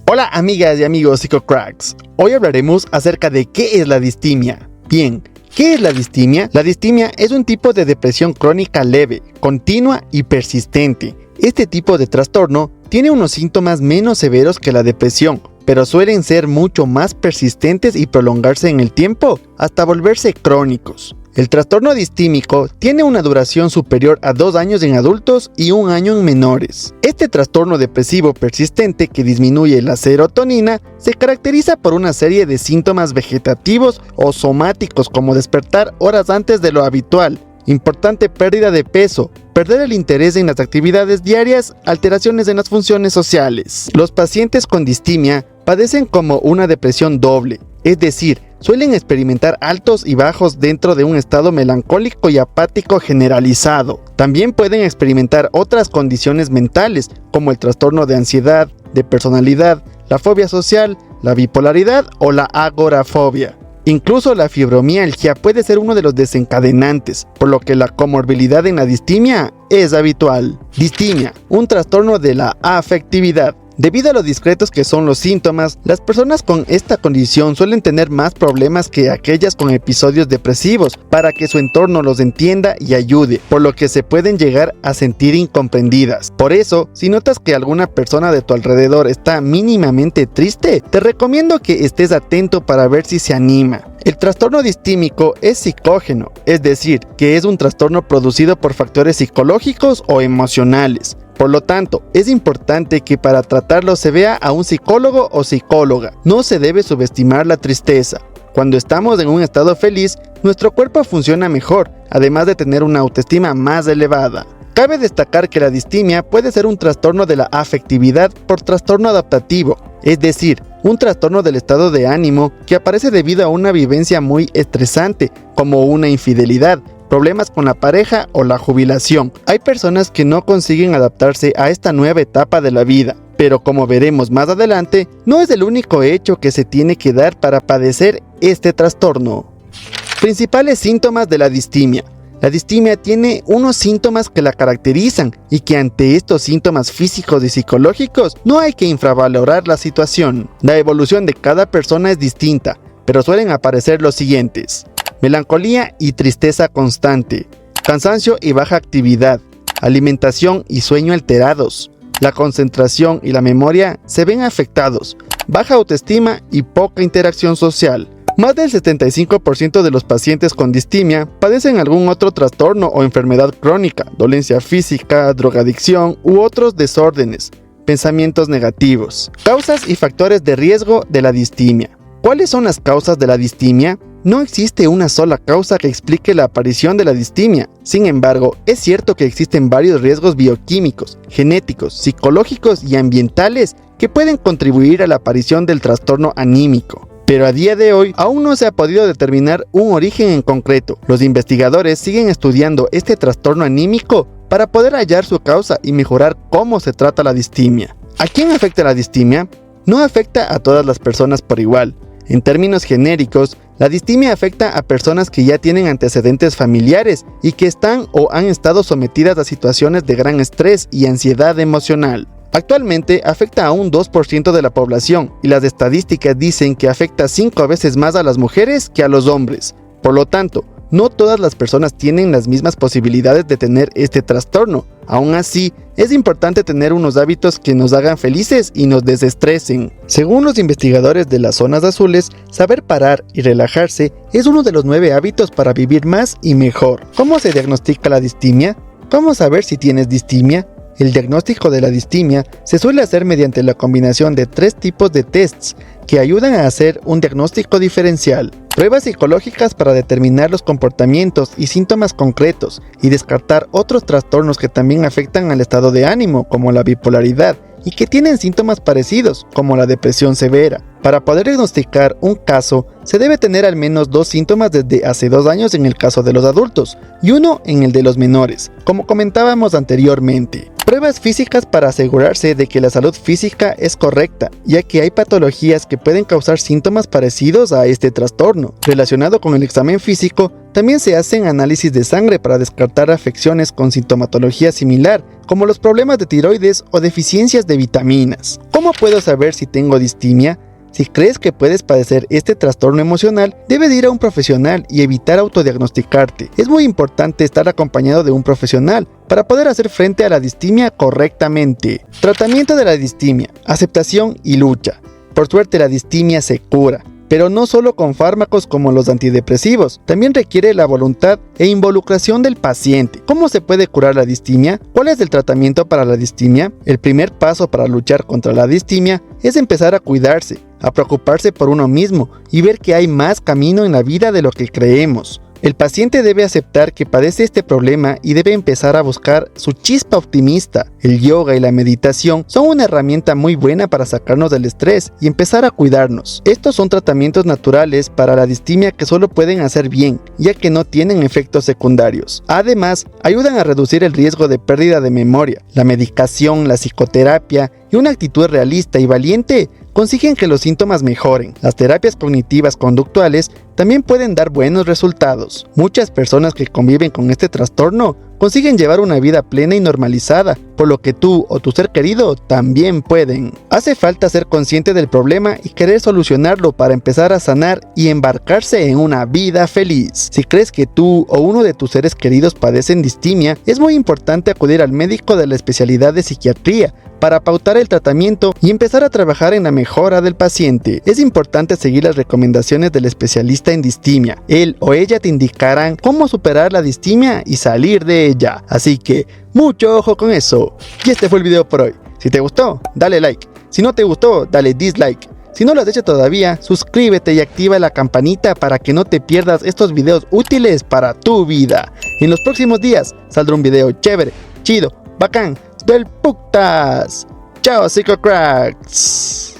Hola amigas y amigos psicocracks, hoy hablaremos acerca de qué es la distimia. Bien, ¿qué es la distimia? La distimia es un tipo de depresión crónica leve, continua y persistente. Este tipo de trastorno tiene unos síntomas menos severos que la depresión, pero suelen ser mucho más persistentes y prolongarse en el tiempo hasta volverse crónicos. El trastorno distímico tiene una duración superior a 2 años en adultos y 1 año en menores. Este trastorno depresivo persistente que disminuye la serotonina se caracteriza por una serie de síntomas vegetativos o somáticos como despertar horas antes de lo habitual, importante pérdida de peso, perder el interés en las actividades diarias, alteraciones en las funciones sociales. Los pacientes con distimia padecen como una depresión doble, es decir, suelen experimentar altos y bajos dentro de un estado melancólico y apático generalizado. También pueden experimentar otras condiciones mentales, como el trastorno de ansiedad, de personalidad, la fobia social, la bipolaridad o la agorafobia. Incluso la fibromialgia puede ser uno de los desencadenantes, por lo que la comorbilidad en la distimia es habitual. Distimia, un trastorno de la afectividad. Debido a lo discretos que son los síntomas, las personas con esta condición suelen tener más problemas que aquellas con episodios depresivos para que su entorno los entienda y ayude, por lo que se pueden llegar a sentir incomprendidas. Por eso, si notas que alguna persona de tu alrededor está mínimamente triste, te recomiendo que estés atento para ver si se anima. El trastorno distímico es psicógeno, es decir, que es un trastorno producido por factores psicológicos o emocionales. Por lo tanto, es importante que para tratarlo se vea a un psicólogo o psicóloga. No se debe subestimar la tristeza. Cuando estamos en un estado feliz, nuestro cuerpo funciona mejor, además de tener una autoestima más elevada. Cabe destacar que la distimia puede ser un trastorno de la afectividad por trastorno adaptativo, es decir, un trastorno del estado de ánimo que aparece debido a una vivencia muy estresante, como una infidelidad, problemas con la pareja o la jubilación. Hay personas que no consiguen adaptarse a esta nueva etapa de la vida, pero como veremos más adelante, no es el único hecho que se tiene que dar para padecer este trastorno. Principales síntomas de la distimia. La distimia tiene unos síntomas que la caracterizan y que ante estos síntomas físicos y psicológicos no hay que infravalorar la situación. La evolución de cada persona es distinta, pero suelen aparecer los siguientes: melancolía y tristeza constante, cansancio y baja actividad, alimentación y sueño alterados, la concentración y la memoria se ven afectados, baja autoestima y poca interacción social. Más del 75% de los pacientes con distimia padecen algún otro trastorno o enfermedad crónica, dolencia física, drogadicción u otros desórdenes, pensamientos negativos. Causas y factores de riesgo de la distimia. ¿Cuáles son las causas de la distimia? No existe una sola causa que explique la aparición de la distimia. Sin embargo, es cierto que existen varios riesgos bioquímicos, genéticos, psicológicos y ambientales que pueden contribuir a la aparición del trastorno anímico. Pero a día de hoy aún no se ha podido determinar un origen en concreto. Los investigadores siguen estudiando este trastorno anímico para poder hallar su causa y mejorar cómo se trata la distimia. ¿A quién afecta la distimia? No afecta a todas las personas por igual. En términos genéricos, la distimia afecta a personas que ya tienen antecedentes familiares y que están o han estado sometidas a situaciones de gran estrés y ansiedad emocional. Actualmente afecta a un 2% de la población y las estadísticas dicen que afecta 5 veces más a las mujeres que a los hombres. Por lo tanto, no todas las personas tienen las mismas posibilidades de tener este trastorno. Aún así, es importante tener unos hábitos que nos hagan felices y nos desestresen. Según los investigadores de las zonas azules, saber parar y relajarse es uno de los 9 hábitos para vivir más y mejor. ¿Cómo se diagnostica la distimia? ¿Cómo saber si tienes distimia? El diagnóstico de la distimia se suele hacer mediante la combinación de 3 tipos de tests que ayudan a hacer un diagnóstico diferencial. Pruebas psicológicas para determinar los comportamientos y síntomas concretos y descartar otros trastornos que también afectan al estado de ánimo, como la bipolaridad, y que tienen síntomas parecidos, como la depresión severa. Para poder diagnosticar un caso, se debe tener al menos 2 síntomas desde hace 2 años en el caso de los adultos y 1 en el de los menores, como comentábamos anteriormente. Pruebas físicas para asegurarse de que la salud física es correcta, ya que hay patologías que pueden causar síntomas parecidos a este trastorno. Relacionado con el examen físico, también se hacen análisis de sangre para descartar afecciones con sintomatología similar, como los problemas de tiroides o deficiencias de vitaminas. ¿Cómo puedo saber si tengo distimia? Si crees que puedes padecer este trastorno emocional, debes ir a un profesional y evitar autodiagnosticarte. Es muy importante estar acompañado de un profesional para poder hacer frente a la distimia correctamente. Tratamiento de la distimia, aceptación y lucha. Por suerte la distimia se cura, pero no solo con fármacos como los antidepresivos, también requiere la voluntad e involucración del paciente. ¿Cómo se puede curar la distimia? ¿Cuál es el tratamiento para la distimia? El primer paso para luchar contra la distimia es empezar a cuidarse, a preocuparse por uno mismo y ver que hay más camino en la vida de lo que creemos. El paciente debe aceptar que padece este problema y debe empezar a buscar su chispa optimista. El yoga y la meditación son una herramienta muy buena para sacarnos del estrés y empezar a cuidarnos. Estos son tratamientos naturales para la distimia que solo pueden hacer bien, ya que no tienen efectos secundarios. Además, ayudan a reducir el riesgo de pérdida de memoria. La medicación, la psicoterapia y una actitud realista y valiente consiguen que los síntomas mejoren. Las terapias cognitivas conductuales también pueden dar buenos resultados. Muchas personas que conviven con este trastorno consiguen llevar una vida plena y normalizada, por lo que tú o tu ser querido también pueden. Hace falta ser consciente del problema y querer solucionarlo para empezar a sanar y embarcarse en una vida feliz. Si crees que tú o uno de tus seres queridos padecen distimia, es muy importante acudir al médico de la especialidad de psiquiatría para pautar el tratamiento y empezar a trabajar en la mejora del paciente. Es importante seguir las recomendaciones del especialista en distimia. Él o ella te indicarán cómo superar la distimia y salir de ella. Así que, mucho ojo con eso. Y este fue el video por hoy. Si te gustó, dale like. Si no te gustó, dale dislike. Si no lo has hecho todavía, suscríbete y activa la campanita para que no te pierdas estos videos útiles para tu vida. En los próximos días saldrá un video chévere, chido, bacán, del putas. Chao, psicocracks.